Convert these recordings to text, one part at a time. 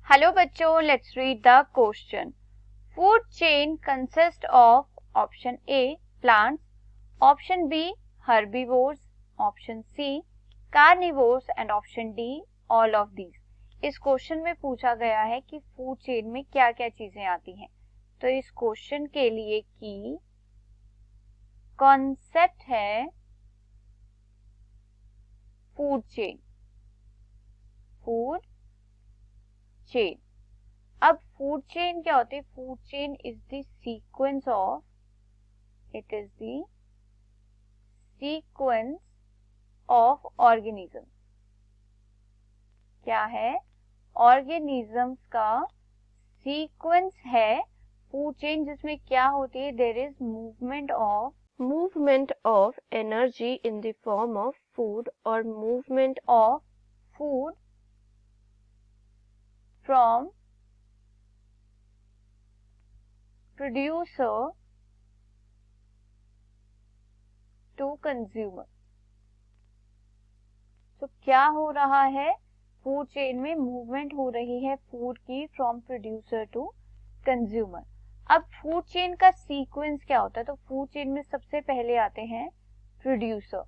Hello बच्चों, let's read the question. Food chain consist of option A plants, option B herbivores, option C carnivores and option D all of these. इस question में पूछा गया है कि food chain में क्या क्या चीजें आती हैं. तो इस क्वेश्चन के लिए की कॉन्सेप्ट है फूड चेन. Food chain. अब फूड चेन क्या होती है? Food chain is the sequence of, it is the sequence of organism. क्या है? ऑर्गेनिजम्स का सीक्वेंस है फूड चेन, जिसमें क्या होती है? There is movement of energy in the form of food और movement of food from producer to consumer. तो क्या हो रहा है? फूड चेन में मूवमेंट हो रही है फूड की फ्रॉम प्रोड्यूसर टू कंज्यूमर. अब फूड चेन का सीक्वेंस क्या होता है? तो फूड चेन में सबसे पहले आते हैं प्रोड्यूसर,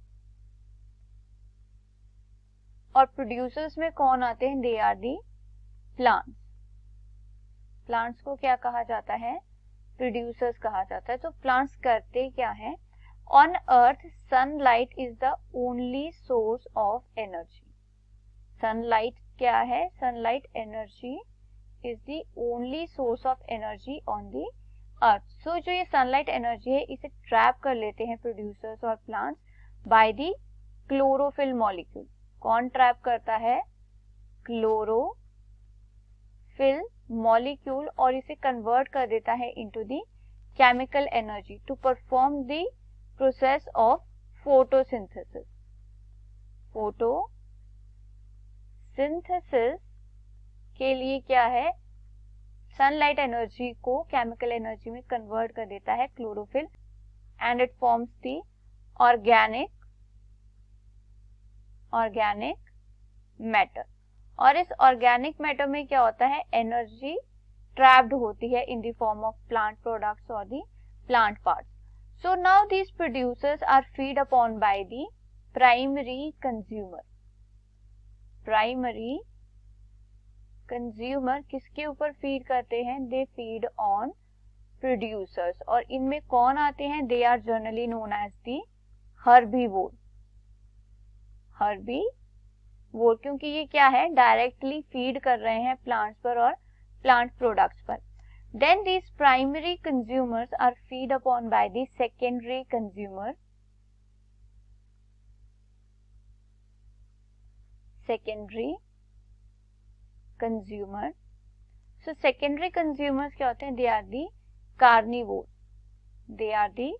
और प्रोड्यूसर्स में कौन आते हैं? They are the plants. Plants को क्या कहा जाता है? प्रोड्यूसर्स कहा जाता है. तो प्लांट्स करते क्या है? On earth sunlight is the only source of energy. Sunlight क्या है? Sunlight energy is the only source of energy on the earth. So जो ये सनलाइट एनर्जी है, इसे ट्रैप कर लेते हैं प्रोड्यूसर्स और plants by the chlorophyll molecule. कौन ट्रैप करता है? क्लोरोफिल मॉलिक्यूल, और इसे कन्वर्ट कर देता है into the chemical energy to perform the process of photosynthesis. Photosynthesis के लिए क्या है? सनलाइट एनर्जी को केमिकल एनर्जी में कन्वर्ट कर देता है chlorophyll, and it forms the organic matter. और इस ऑर्गेनिक मैटर में क्या होता है? एनर्जी ट्रैप्ड होती है in the form of plant products और the plant parts. So now these producers are feed upon by the primary consumer. Primary consumer किसके ऊपर फीड करते हैं? They feed on producers. और इनमें कौन आते हैं? They are generally known as the herbivore. herbivore क्योंकि ये क्या है? डायरेक्टली फीड कर रहे हैं प्लांट्स पर और प्लांट प्रोडक्ट्स पर. Then these primary consumers are feed upon by the secondary consumer. So secondary consumers क्या होते हैं? They are the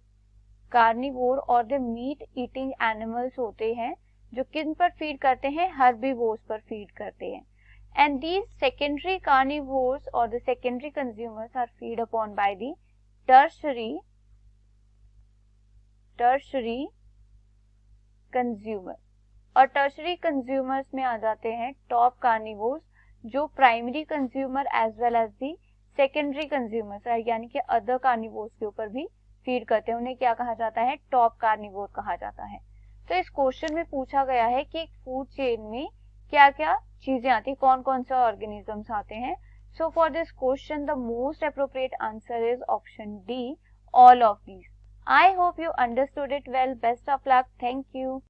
carnivore और the meat eating animals होते हैं, जो किन पर फीड करते हैं? herbivores पर फीड करते हैं. And these secondary carnivores or the secondary consumers are feed upon by the tertiary consumer. और tertiary consumers में आ जाते हैं top carnivores, जो primary consumer as well as the secondary consumers है, यानी कि other carnivores के ऊपर भी फीड करते हैं. उन्हें क्या कहा जाता है? top carnivore कहा जाता है. तो इस क्वेश्चन में पूछा गया है कि फूड चेन में क्या क्या चीजें आती है, कौन कौन से ऑर्गेनिजम्स आते हैं. So for this question the most appropriate answer is option D, all of these. I hope you understood it well. Best of luck. Thank you.